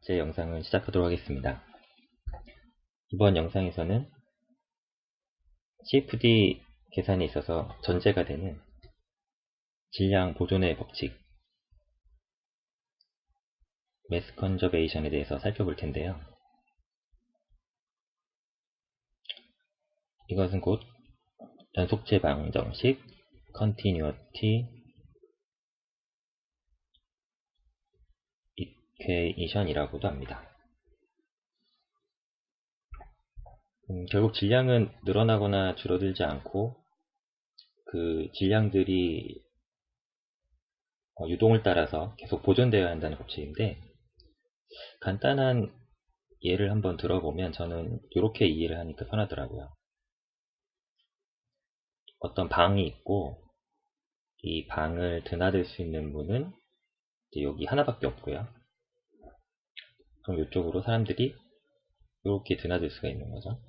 제 영상을 시작하도록 하겠습니다. 이번 영상에서는 CFD 계산에 있어서 전제가 되는 질량 보존의 법칙, 매스 컨저베이션에 대해서 살펴볼 텐데요. 이것은 곧 연속체 방정식, Continuity Equation이라고도 합니다. 결국 질량은 늘어나거나 줄어들지 않고 그 질량들이 유동을 따라서 계속 보존되어야 한다는 법칙인데, 간단한 예를 한번 들어보면 저는 이렇게 이해를 하니까 편하더라고요. 어떤 방이 있고 이 방을 드나들 수 있는 문은 이제 여기 하나밖에 없고요. 그럼 이쪽으로 사람들이 이렇게 드나들 수가 있는 거죠.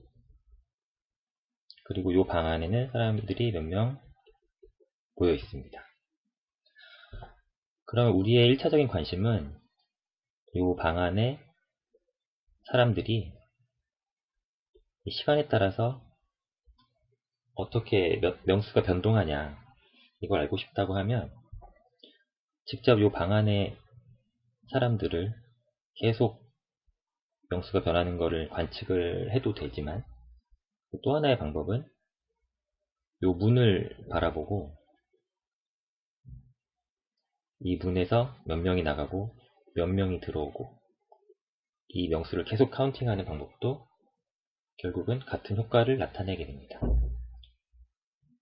그리고 이 방 안에는 사람들이 몇 명 모여 있습니다. 그러면 우리의 1차적인 관심은 이 방 안에 사람들이 시간에 따라서 어떻게 명수가 변동하냐, 이걸 알고 싶다고 하면 직접 이 방 안에 사람들을 계속 명수가 변하는 것을 관측을 해도 되지만, 또 하나의 방법은 이 문을 바라보고 이 문에서 몇 명이 나가고 몇 명이 들어오고 이 명수를 계속 카운팅하는 방법도 결국은 같은 효과를 나타내게 됩니다.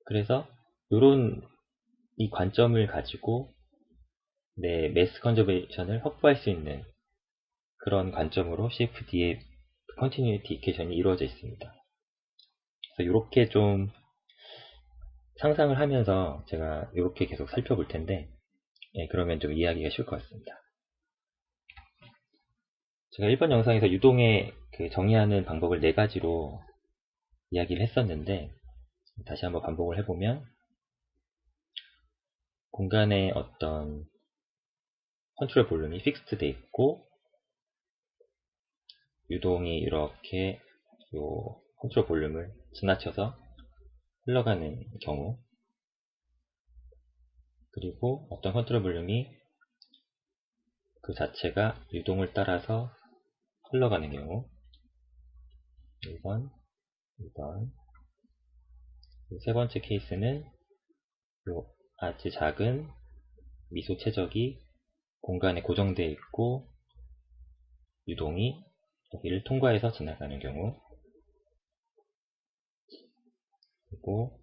그래서 이런 이 관점을 가지고 내 매스 컨저베이션을 확보할 수 있는 그런 관점으로 CFD의 컨티뉴이티 이퀘이션이 이루어져 있습니다. 그래서 이렇게 좀 상상을 하면서 제가 이렇게 계속 살펴볼 텐데, 그러면 좀 이해하기가 쉬울 것 같습니다. 제가 1번 영상에서 유동의 정의하는 방법을 4가지로 이야기를 했었는데, 다시 한번 반복을 해보면, 공간의 어떤 컨트롤 볼륨이 픽스드 돼 있고 유동이 이렇게 요 컨트롤 볼륨을 지나쳐서 흘러가는 경우, 그리고 어떤 컨트롤 볼륨이 그 자체가 유동을 따라서 흘러가는 경우, 1번, 2번. 세 번째 케이스는 요 아주 작은 미소 최적이 공간에 고정되어 있고 유동이 여기를 통과해서 지나가는 경우, 그리고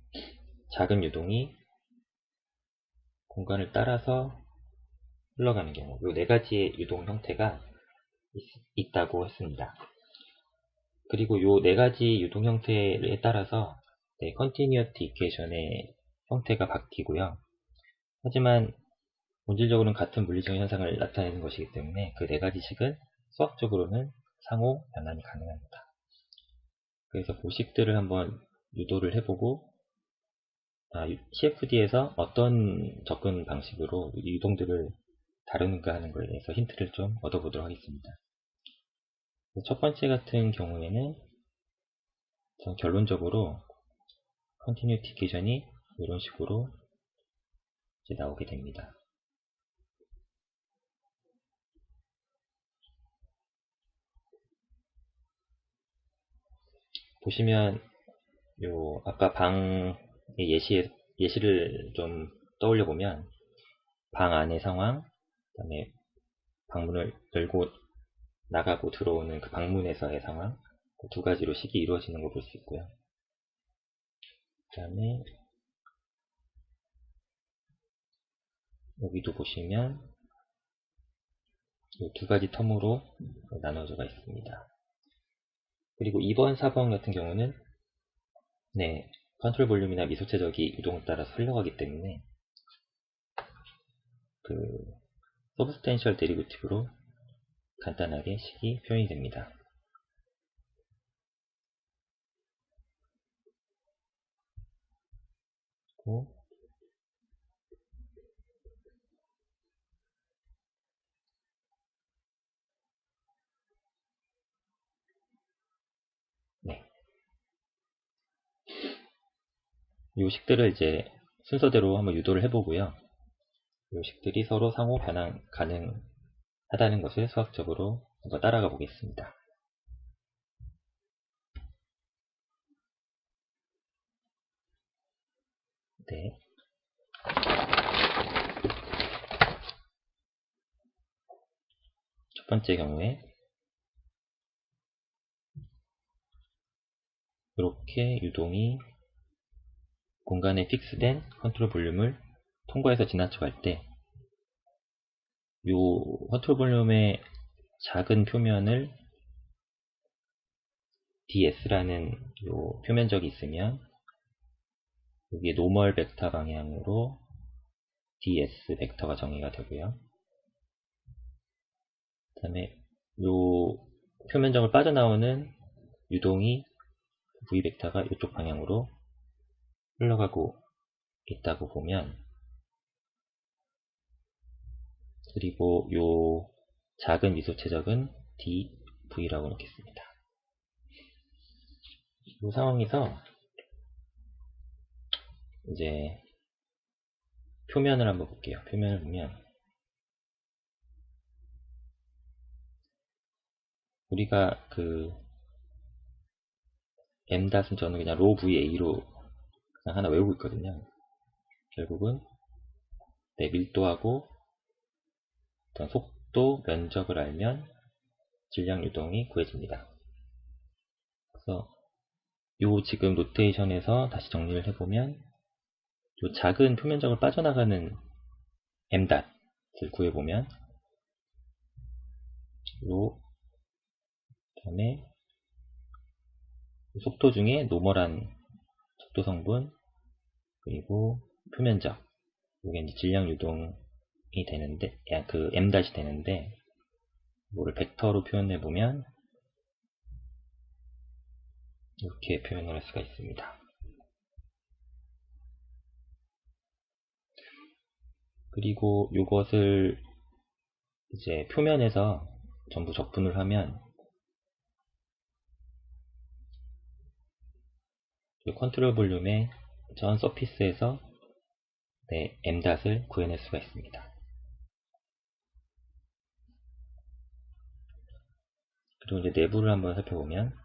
작은 유동이 공간을 따라서 흘러가는 경우, 이 4가지의 유동 형태가 있다고 했습니다. 그리고 이 4가지 유동 형태에 따라서 컨티뉴어티 이퀘이션의 형태가 바뀌고요. 하지만 본질적으로는 같은 물리적인 현상을 나타내는 것이기 때문에 그 4가지씩은 수학적으로는 상호 변환이 가능합니다. 그래서 보식들을 한번 유도를 해보고 CFD에서 어떤 접근 방식으로 유동들을 다루는가 하는 거에 대해서 힌트를 좀 얻어보도록 하겠습니다. 첫 번째 같은 경우에는 결론적으로 컨티뉴티 이퀘이션이 이런 식으로 이제 나오게 됩니다. 보시면 요 아까 방의 예시를 좀 떠올려 보면 방 안의 상황, 그다음에 방문을 열고 나가고 들어오는 그 방문에서의 상황, 그 2가지로 식이 이루어지는 걸 볼 수 있고요. 그 다음에 여기도 보시면 이 2가지 텀으로 나눠져가 있습니다. 그리고 2번, 4번 같은 경우는 컨트롤 볼륨이나 미소 최적이 유동을 따라서 흘러가기 때문에 그 서브스텐셜 데리베티브로 간단하게 식이 표현이 됩니다. 그리고 요 식들을 이제 순서대로 한번 유도를 해보고요. 요 식들이 서로 상호 변환 가능하다는 것을 수학적으로 한번 따라가 보겠습니다. 네. 첫 번째 경우에 이렇게 유동이 공간에 픽스된 컨트롤 볼륨을 통과해서 지나쳐갈 때 요 컨트롤 볼륨의 작은 표면을 ds라는 요 표면적이 있으면 여기에 노멀 벡터 방향으로 ds 벡터가 정의가 되고요. 그 다음에 요 표면적을 빠져나오는 유동이 v 벡터가 이쪽 방향으로 흘러가고 있다고 보면, 그리고 요 작은 미소 최적은 dv라고 놓겠습니다. 이 상황에서 이제 표면을 한번 볼게요. 표면을 보면 우리가 그 m-은 저는 그냥 로 va로 그냥 하나 외우고 있거든요. 결국은 내 밀도하고 어떤 속도, 면적을 알면 질량 유동이 구해집니다. 그래서 요 지금 노테이션에서 다시 정리를 해보면 요 작은 표면적을 빠져나가는 m-을 구해보면 요 다음에 속도 중에 노멀한 속도 성분 그리고 표면적, 이게 이제 질량 유동이 되는데, 그 m-이 되는데, 이거를 벡터로 표현해 보면 이렇게 표현을 할 수가 있습니다. 그리고 이것을 이제 표면에서 전부 적분을 하면 이 컨트롤 볼륨의 전 서피스에서 m-을 구해낼 수가 있습니다. 그리고 이제 내부를 한번 살펴보면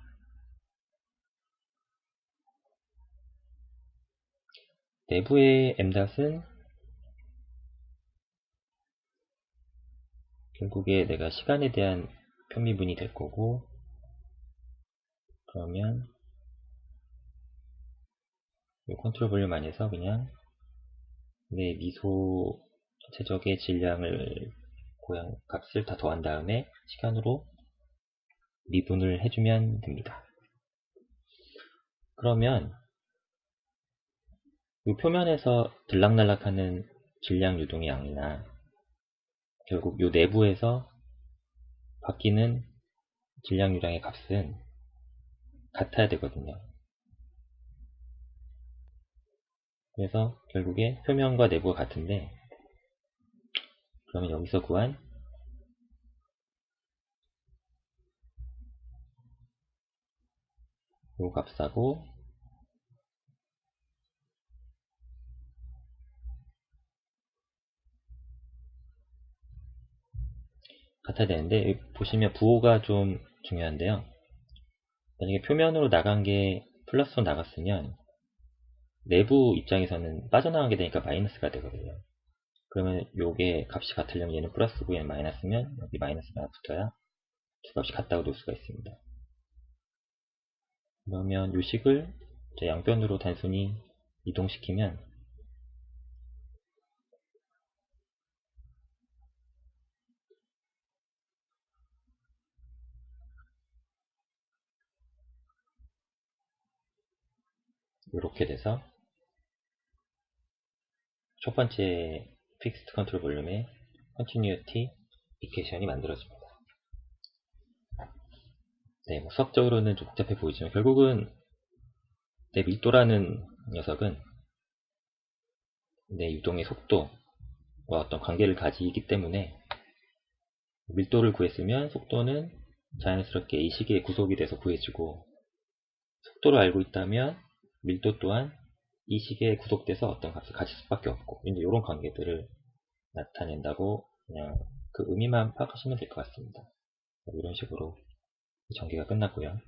내부의 m-은 결국에 내가 시간에 대한 편미분이 될 거고, 그러면 이 컨트롤 볼륨 안에서 그냥 내 미소 최적의 질량을 값을 다 더한 다음에 시간으로 미분을 해주면 됩니다. 그러면 이 표면에서 들락날락하는 질량 유동의 양이나 결국 이 내부에서 바뀌는 질량 유량의 값은 같아야 되거든요. 그래서 결국에 표면과 내부가 같은데, 그러면 여기서 구한 이 값하고 같아야 되는데, 보시면 부호가 좀 중요한데요. 만약에 표면으로 나간 게 플러스로 나갔으면 내부 입장에서는 빠져나가게 되니까 마이너스가 되거든요. 그러면 요게 값이 같으려면 얘는 플러스고 얘는 마이너스면 여기 마이너스가 붙어야 두 값이 같다고 놓을 수가 있습니다. 그러면 요 식을 양변으로 단순히 이동시키면 이렇게 돼서 첫 번째 픽스드 컨트롤 볼륨의 컨티뉴티 이퀘이션이 만들어집니다. 네, 뭐 수학적으로는 좀 복잡해 보이지만 결국은 내 밀도라는 녀석은 내 유동의 속도와 어떤 관계를 가지기 때문에 밀도를 구했으면 속도는 자연스럽게 이 시기에 구속이 돼서 구해지고, 속도를 알고 있다면 밀도 또한 이 식에 구속돼서 어떤 값을 가질 수밖에 없고, 이제 이런 관계들을 나타낸다고 그냥 그 의미만 파악하시면 될 것 같습니다. 이런 식으로 전개가 끝났고요.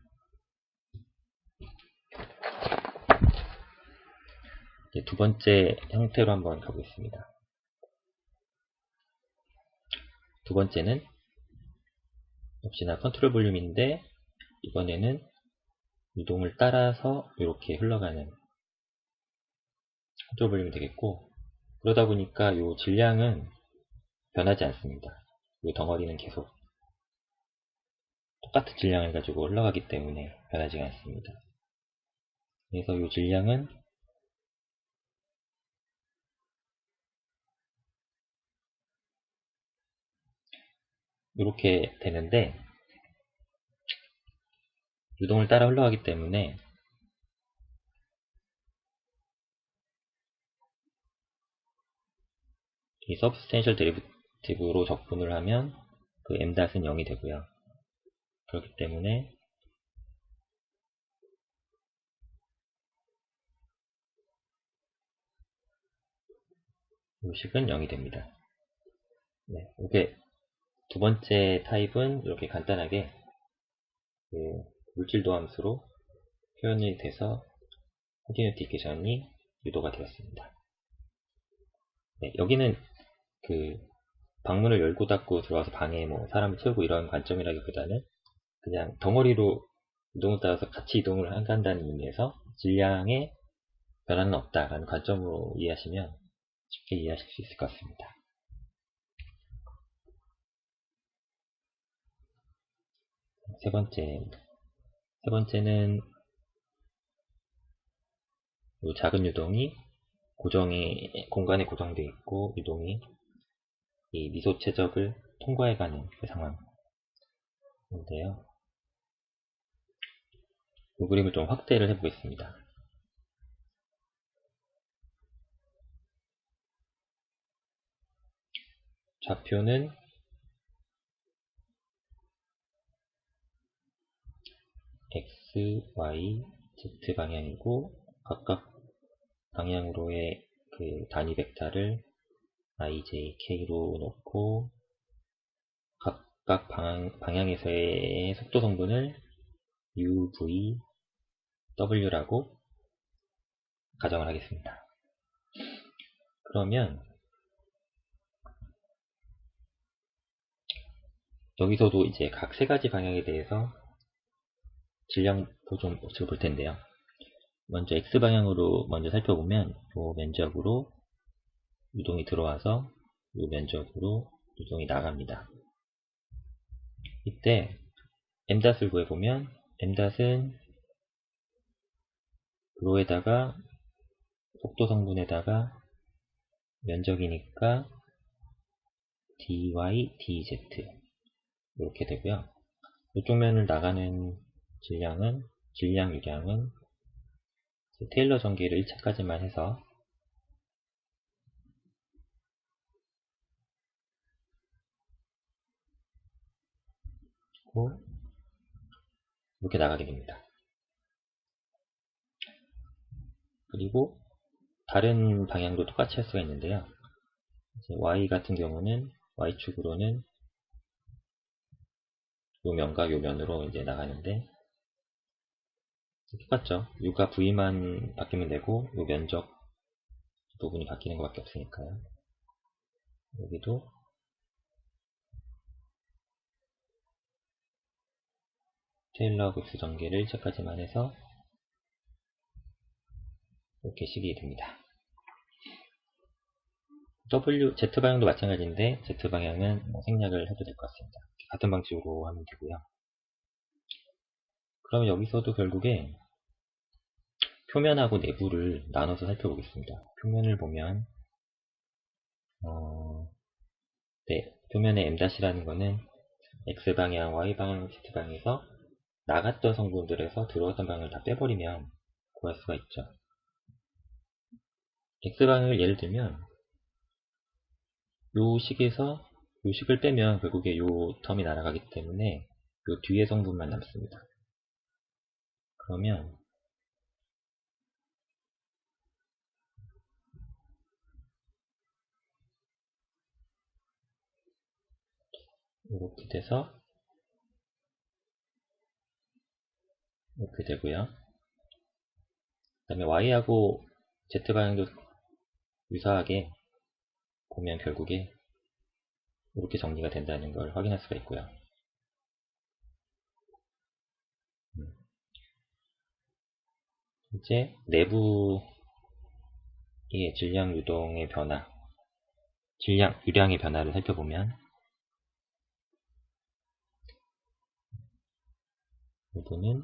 이제 두 번째 형태로 한번 가보겠습니다. 두 번째는 역시나 컨트롤 볼륨인데 이번에는 유동을 따라서 이렇게 흘러가는 컨트롤 볼륨이 되겠고, 그러다 보니까 이 질량은 변하지 않습니다. 이 덩어리는 계속 똑같은 질량을 가지고 흘러가기 때문에 변하지 않습니다. 그래서 이 질량은 이렇게 되는데, 유동을 따라 흘러가기 때문에 이 substantial derivative로 적분을 하면 그 m' 은 0이 되고요. 그렇기 때문에 이 식은 0이 됩니다. 네, 이렇게 두 번째 타입은 이렇게 간단하게 그 물질도 함수로 표현이 돼서 컨티뉴티 이퀘이션이 유도가 되었습니다. 네, 여기는 그 방문을 열고 닫고 들어와서 방에 뭐 사람을 채우고 이런 관점이라기보다는 그냥 덩어리로 이동을 따라서 같이 이동을 한다는 의미에서 질량에 변화는 없다라는 관점으로 이해하시면 쉽게 이해하실 수 있을 것 같습니다. 세 번째는 이 작은 유동이 공간에 고정되어 있고 유동이 이 미소 최적을 통과해가는 그 상황인데요. 이 그림을 좀 확대를 해보겠습니다. 좌표는 X, Y, Z 방향이고 각각 방향으로의 그 단위 벡터를 I, J, K로 놓고 각각 방향에서의 속도 성분을 U, V, W라고 가정을 하겠습니다. 그러면 여기서도 이제 각 세 가지 방향에 대해서 질량도 좀 볼 텐데요. 먼저 X방향으로 먼저 살펴보면 이 면적으로 유동이 들어와서 이 면적으로 유동이 나갑니다. 이때 m'을 구해보면 m'은 로에다가 속도 성분에다가 면적이니까 dy, dz 이렇게 되고요. 이쪽 면을 나가는 질량 유량은 테일러 전기를 1차까지만 해서 이렇게 나가게 됩니다. 그리고 다른 방향도 똑같이 할 수가 있는데요. y 같은 경우는 y축으로는 요 면과 요 면으로 이제 나가는데 똑같죠. u가 v만 바뀌면 되고 요 면적 부분이 바뀌는 것밖에 없으니까요. 여기도 테일러 급수 전개를 1차까지만 해서 이렇게 식이 됩니다. Z방향도 마찬가지인데 Z방향은 생략을 해도 될 것 같습니다. 같은 방식으로 하면 되고요. 그럼 여기서도 결국에 표면하고 내부를 나눠서 살펴보겠습니다. 표면을 보면 네, 표면의 m''이라는 거는 X방향, Y방향, Z방향에서 나갔던 성분들에서 들어왔던 방향을 다 빼버리면 구할 수가 있죠. X방향을 예를 들면 요 식에서 요 식을 빼면 결국에 요 텀이 날아가기 때문에 요 뒤에 성분만 남습니다. 그러면 이렇게 돼서 이렇게 되고요. 그 다음에 Y하고 Z 방향도 유사하게 보면 결국에 이렇게 정리가 된다는 걸 확인할 수가 있고요. 이제 내부의 질량 유동의 변화, 유량의 변화를 살펴보면 이부는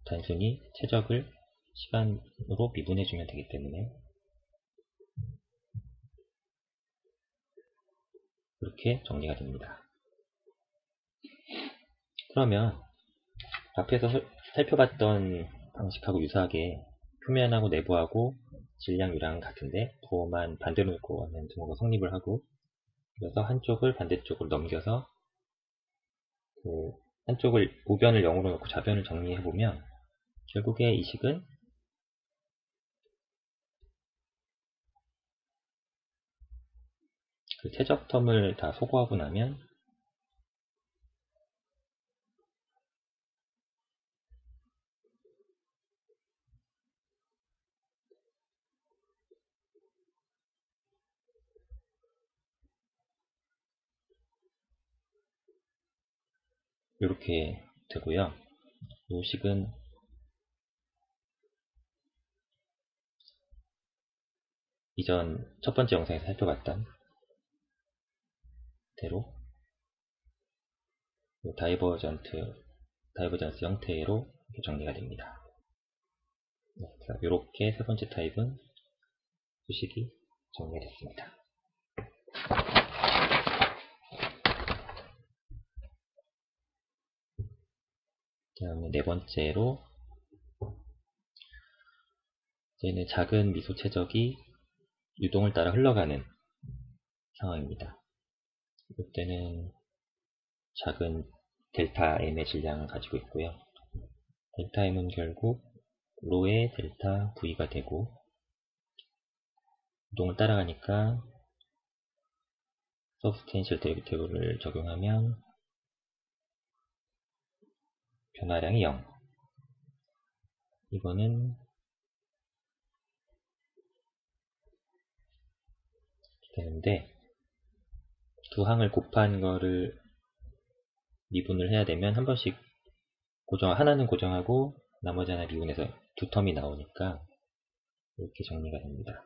단순히 최적을 시간으로 미분해주면 되기 때문에 이렇게 정리가 됩니다. 그러면 앞에서 살펴봤던 방식하고 유사하게 표면하고 내부하고 질량 유량은 같은데 부호만 반대로 놓고 하는 등호가 성립을 하고, 그래서 한쪽을 반대쪽으로 넘겨서 그 한쪽을 우변을 0으로 놓고 좌변을 정리해보면 결국에 이 식은 그 최적 텀을 다 소거하고 나면 이렇게 되고요. 이 식은 이전 첫 번째 영상에서 살펴봤던 대로 다이버전스 형태로 이렇게 정리가 됩니다. 이렇게 세 번째 타입은 수식이 정리가 됐습니다. 그 다음에 네 번째로 이제는 작은 미소 최적이 유동을 따라 흘러가는 상황입니다. 이때는 작은 델타 m의 질량을 가지고 있고요. 델타 m은 결국 로의 델타 v가 되고, 유동을 따라가니까 서브스텐셜 데리비티브를 적용하면 변화량이 0. 이거는 되는데, 두 항을 곱한 거를 미분을 해야 되면 한 번씩 하나는 고정하고 나머지 하나 미분해서 두 텀이 나오니까 이렇게 정리가 됩니다.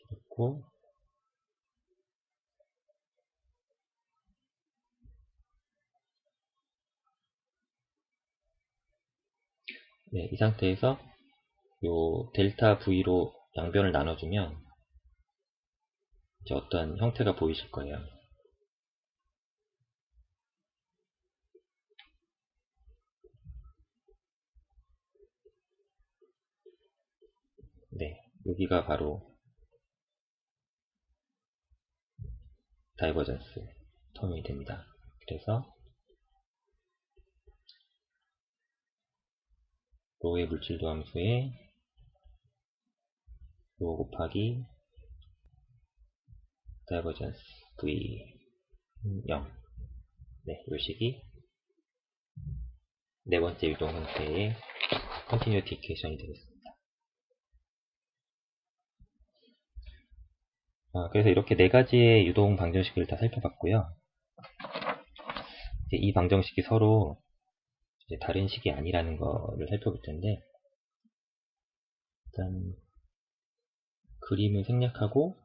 그리고 네, 이 상태에서 요 델타 V로 양변을 나눠주면 이제 어떤 형태가 보이실 거예요. 네, 여기가 바로 다이버전스 텀이 됩니다. 그래서 로의 물질도 함수에 로 곱하기 다이버전스 V 0. 네, 이 식이 네 번째 유동 형태의 컨티뉴티 이퀘이션이 되겠습니다. 그래서 이렇게 네 가지의 유동 방정식을 다 살펴봤고요. 이제 이 방정식이 서로 이제 다른 식이 아니라는 거를 살펴볼 텐데, 일단 그림을 생략하고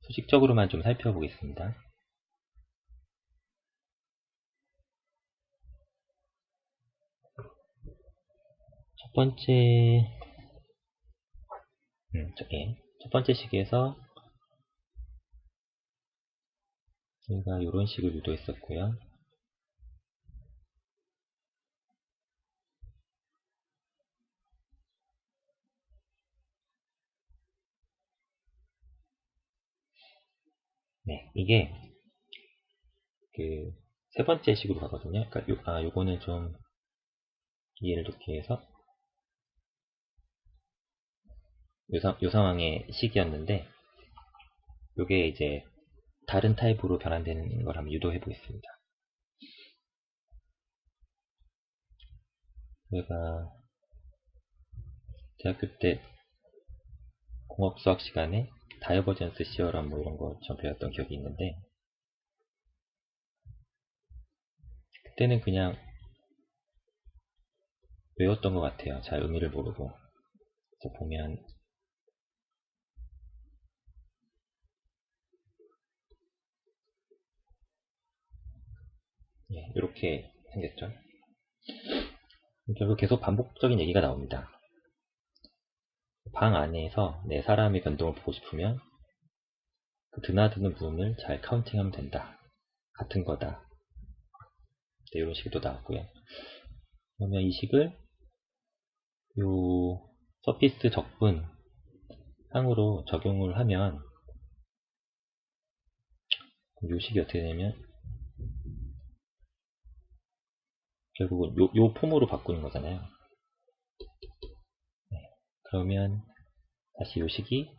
수식적으로만 좀 살펴보겠습니다. 첫 번째 첫 번째 식에서 저희가 이런 식을 유도했었고요. 네, 이게 그 세 번째 식으로 가거든요. 그러니까 요거는 좀 이해를 돕기 위해서 요 상황의 식이었는데 요게 이제 다른 타입으로 변환되는 걸 한번 유도해 보겠습니다. 제가 대학교 때 공업 수학 시간에 다이버전스 시어럼 뭐 이런 거 좀 배웠던 기억이 있는데 그때는 그냥 외웠던 것 같아요. 잘 의미를 모르고. 그래서 보면 예, 이렇게 생겼죠. 결국 계속 반복적인 얘기가 나옵니다. 방 안에서 내 사람의 변동을 보고 싶으면 그 드나드는 부분을 잘 카운팅하면 된다. 같은 거다. 네, 이런 식이 또 나왔고요. 그러면 이 식을 요 서피스 적분 항으로 적용을 하면 요 식이 어떻게 되냐면 결국은 요 폼으로 바꾸는 거잖아요. 네, 그러면 다시 요 식이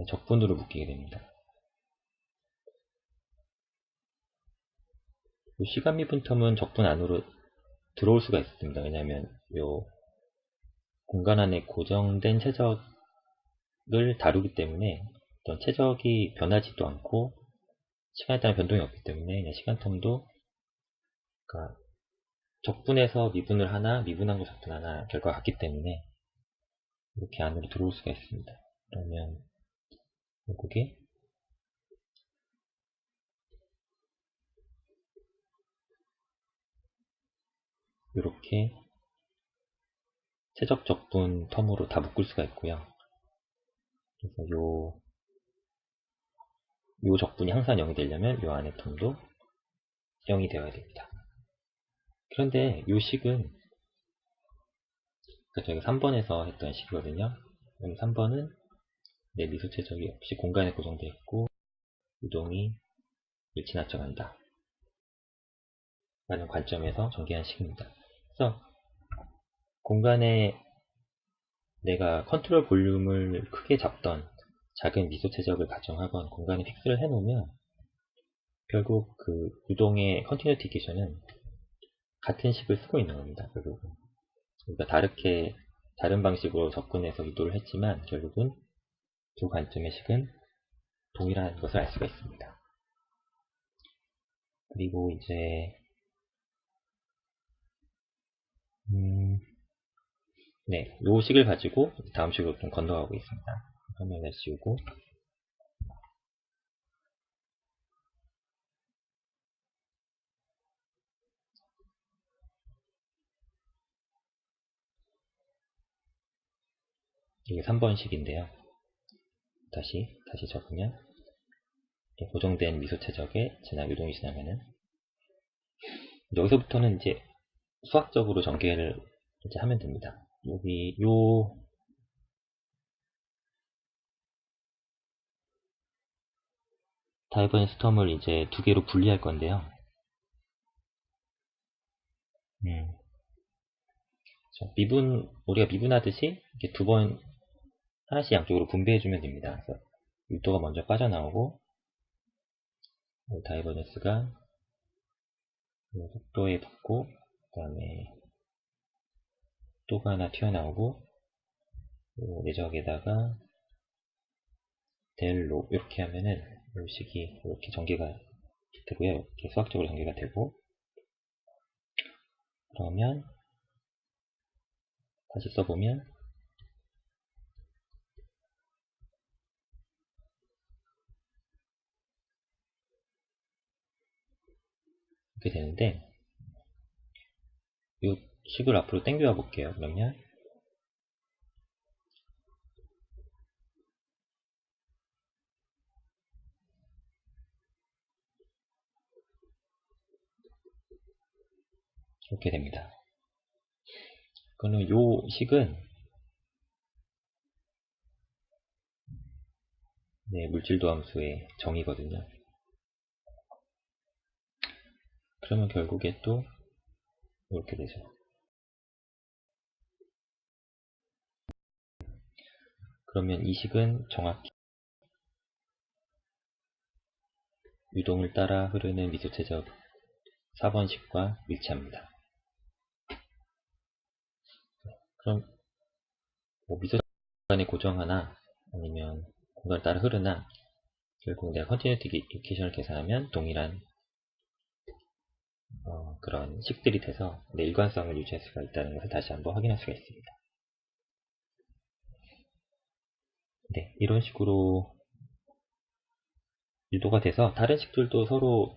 적분으로 묶이게 됩니다. 요 시간 미분 텀은 적분 안으로 들어올 수가 있습니다. 왜냐하면 요 공간 안에 고정된 최적을 다루기 때문에 어떤 최적이 변하지도 않고 시간에 따른 변동이 없기 때문에 시간 텀도 그러니까 적분해서 미분을 하나 미분한 거 적분 하나 결과가 같기 때문에 이렇게 안으로 들어올 수가 있습니다. 그러면 결국에 이렇게 최적 적분 텀으로 다 묶을 수가 있고요. 그래서 요 적분이 항상 0이 되려면 요 안의 텀도 0이 되어야 됩니다. 그런데 요 식은 저희가 3번에서 했던 식이거든요. 그럼 3번은 내 미수 최적이 없이 공간에 고정되어 있고 유동이 일치나점한다 라는 관점에서 전개한 식입니다. 그래서 공간에 내가 컨트롤 볼륨을 크게 잡던 작은 미소 최적을 가정하건 공간에 픽스를 해놓으면 결국 그 유동의 컨티뉴티 이퀘이션은 같은 식을 쓰고 있는 겁니다. 결국은 그러니까 다른 방식으로 접근해서 유도를 했지만 결국은 두 관점의 식은 동일한 것을 알 수가 있습니다. 그리고 이제 네, 요 식을 가지고 다음 식으로 좀 건너가고 있습니다. 화면을 지우고 이게 3번식인데요. 다시 적으면 고정된 미소 최적에 유동이 지나면은 여기서부터는 이제 수학적으로 전개를 이제 하면 됩니다. 여기 요 다이버전스 텀을 이제 두 개로 분리할 건데요. 우리가 미분하듯이 이렇게 두 번 하나씩 양쪽으로 분배해주면 됩니다. 그래서 유도가 먼저 빠져나오고 다이버전스가 속도에 붙고 그 다음에 또가 하나 튀어나오고 내적에다가 델로 이렇게 하면은 이 식이 이렇게 전개가 되고요. 이렇게 수학적으로 전개가 되고 그러면 다시 써보면 이렇게 되는데 이 식을 앞으로 당겨와 볼게요. 그러면 이렇게 됩니다. 그러면 이 식은 네, 물질도 함수의 정의거든요. 그러면 결국에 또 이렇게 되죠. 그러면 이 식은 정확히 유동을 따라 흐르는 미소체적 4번식과 일치합니다. 그럼 뭐 미소체적 공간에 고정하나 아니면 공간을 따라 흐르나 결국 내가 컨티뉴티 이케이션을 계산하면 동일한 그런 식들이 돼서 내 일관성을 유지할 수가 있다는 것을 다시 한번 확인할 수가 있습니다. 네, 이런 식으로 유도가 돼서 다른 식들도 서로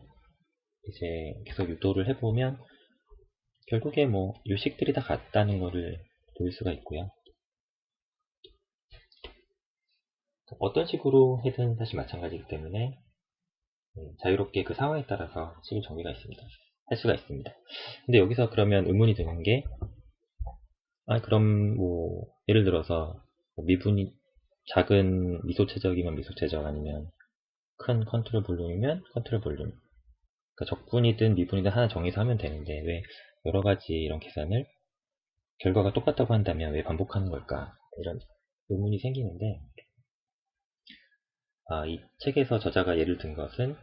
이제 계속 유도를 해보면 결국에 뭐 요식들이 다 같다는 것을 볼 수가 있고요. 어떤 식으로 해든 사실 마찬가지이기 때문에 자유롭게 그 상황에 따라서 식의 정의가 있습니다. 할 수가 있습니다. 근데 여기서 그러면 의문이 드는 게 그럼 뭐 예를 들어서 뭐 미분이 작은 미소체적이면 미소체적 아니면 큰 컨트롤 볼륨이면 컨트롤 볼륨 그러니까 적분이든 미분이든 하나 정해서 하면 되는데 왜 여러 가지 이런 계산을 결과가 똑같다고 한다면 왜 반복하는 걸까 이런 의문이 생기는데 이 책에서 저자가 예를 든 것은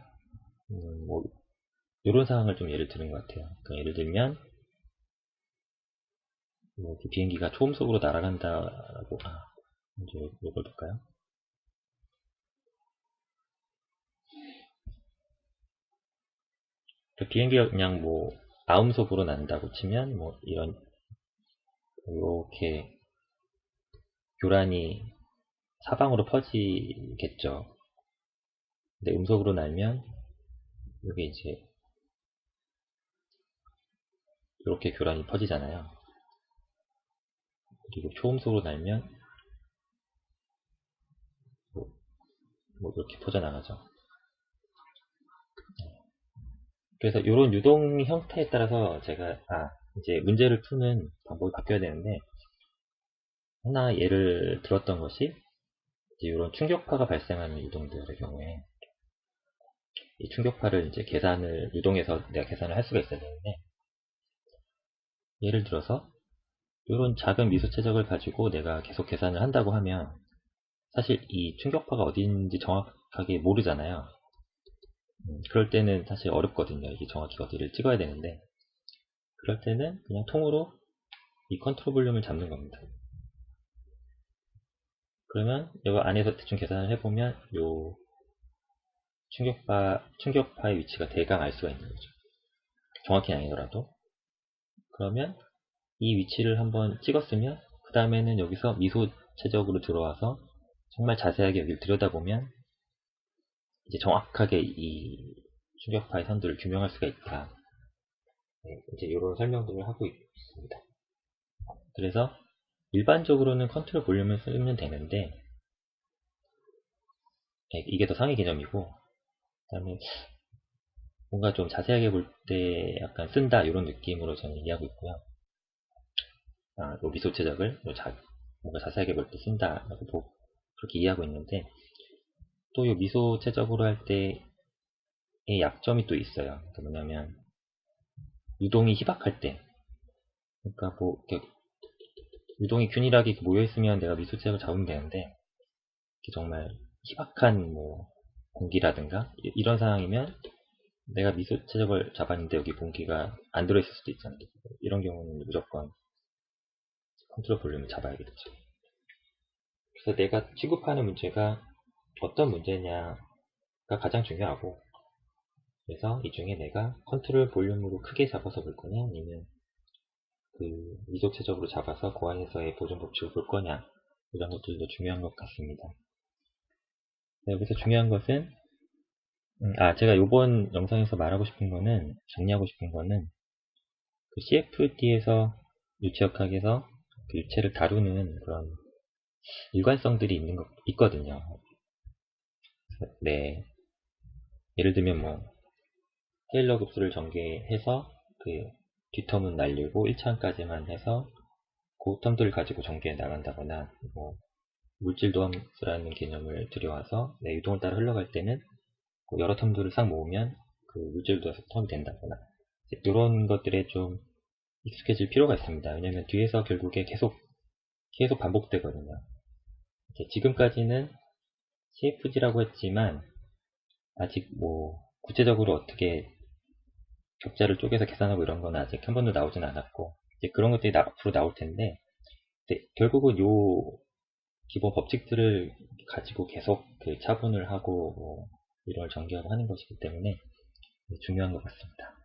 뭐 이런 상황을 좀 예를 드는 것 같아요. 그러니까 예를 들면 뭐 비행기가 초음속으로 날아간다고 이제 이걸 볼까요? 비행기가 그냥 뭐 아음속으로 난다고 치면 뭐 이런 이렇게 교란이 사방으로 퍼지겠죠. 근데 음속으로 날면 이게 이제 이렇게 교란이 퍼지잖아요. 그리고 초음속으로 날면 뭐 이렇게 퍼져나가죠. 그래서 이런 유동 형태에 따라서 제가 이제 문제를 푸는 방법이 바뀌어야 되는데 하나 예를 들었던 것이 이제 이런 충격파가 발생하는 유동들의 경우에 이 충격파를 이제 유동해서 내가 계산을 할 수가 있어야 되는데 예를 들어서 이런 작은 미소체적을 가지고 내가 계속 계산을 한다고 하면 사실 이 충격파가 어디인지 정확하게 모르잖아요. 그럴 때는 사실 어렵거든요. 이게 정확히 어디를 찍어야 되는데 그럴 때는 그냥 통으로 이 컨트롤 볼륨을 잡는 겁니다. 그러면 이거 안에서 대충 계산을 해보면 요 충격파의 위치가 대강 알 수가 있는 거죠. 정확히는 아니더라도. 그러면 이 위치를 한번 찍었으면 그 다음에는 여기서 미소 최적으로 들어와서 정말 자세하게 여기를 들여다보면 이제 정확하게 이 충격파의 선들을 규명할 수가 있다. 네, 이제 이런 설명들을 하고 있습니다. 그래서 일반적으로는 컨트롤 볼륨을 쓰면 되는데 네, 이게 더 상위 개념이고 그다음에 뭔가 좀 자세하게 볼 때 약간 쓴다 이런 느낌으로 저는 이해하고 있고요. 요 미소 최적을 뭔가 자세하게 볼 때 쓴다 그렇게 이해하고 있는데 또 이 미소 최적으로 할 때의 약점이 또 있어요. 그러니까 뭐냐면 유동이 희박할 때 그러니까 뭐 유동이 균일하게 모여 있으면 내가 미소 최적을 잡으면 되는데 정말 희박한 뭐 공기라든가 이런 상황이면 내가 미소 최적을 잡았는데 여기 공기가 안 들어있을 수도 있잖아요. 이런 경우는 무조건 컨트롤 볼륨을 잡아야겠죠. 그래서 내가 취급하는 문제가 어떤 문제냐가 가장 중요하고 그래서 이 중에 내가 컨트롤 볼륨으로 크게 잡아서 볼 거냐 아니면 그 미소체적으로 잡아서 그 안에서의 보존 법칙을 볼 거냐 이런 것들도 중요한 것 같습니다. 여기서 중요한 것은 제가 이번 영상에서 말하고 싶은 거는 정리하고 싶은 거는 그 CFD에서 유체역학에서 그 유체를 다루는 그런 일관성들이 있거든요. 네. 예를 들면 뭐 테일러 급수를 전개해서 그 뒷텀은 날리고 1차원까지만 해서 그 텀들을 가지고 전개해 나간다거나 뭐 물질 도함수라는 개념을 들여와서 유동을 따라 흘러갈 때는 여러 텀들을 싹 모으면 그 물질 도함수 텀이 된다거나 이런 것들에 좀 익숙해질 필요가 있습니다. 왜냐면 뒤에서 결국에 계속 반복되거든요. 지금까지는 CFG라고 했지만 아직 뭐 구체적으로 어떻게 격자를 쪼개서 계산하고 이런 건 아직 한 번도 나오진 않았고 이제 그런 것들이 앞으로 나올 텐데 결국은 요 기본 법칙들을 가지고 계속 그 차분을 하고 뭐 이론을 전개하고 하는 것이기 때문에 중요한 것 같습니다.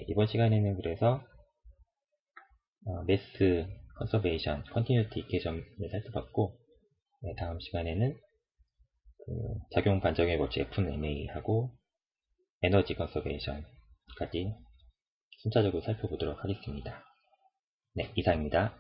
이번 시간에는 그래서 매스 컨서베이션, 컨티뉴티 이퀘이션을 살펴봤고 다음 시간에는 그 작용 반작용의 법칙 FMA하고 에너지 컨서베이션까지 순차적으로 살펴보도록 하겠습니다. 네, 이상입니다.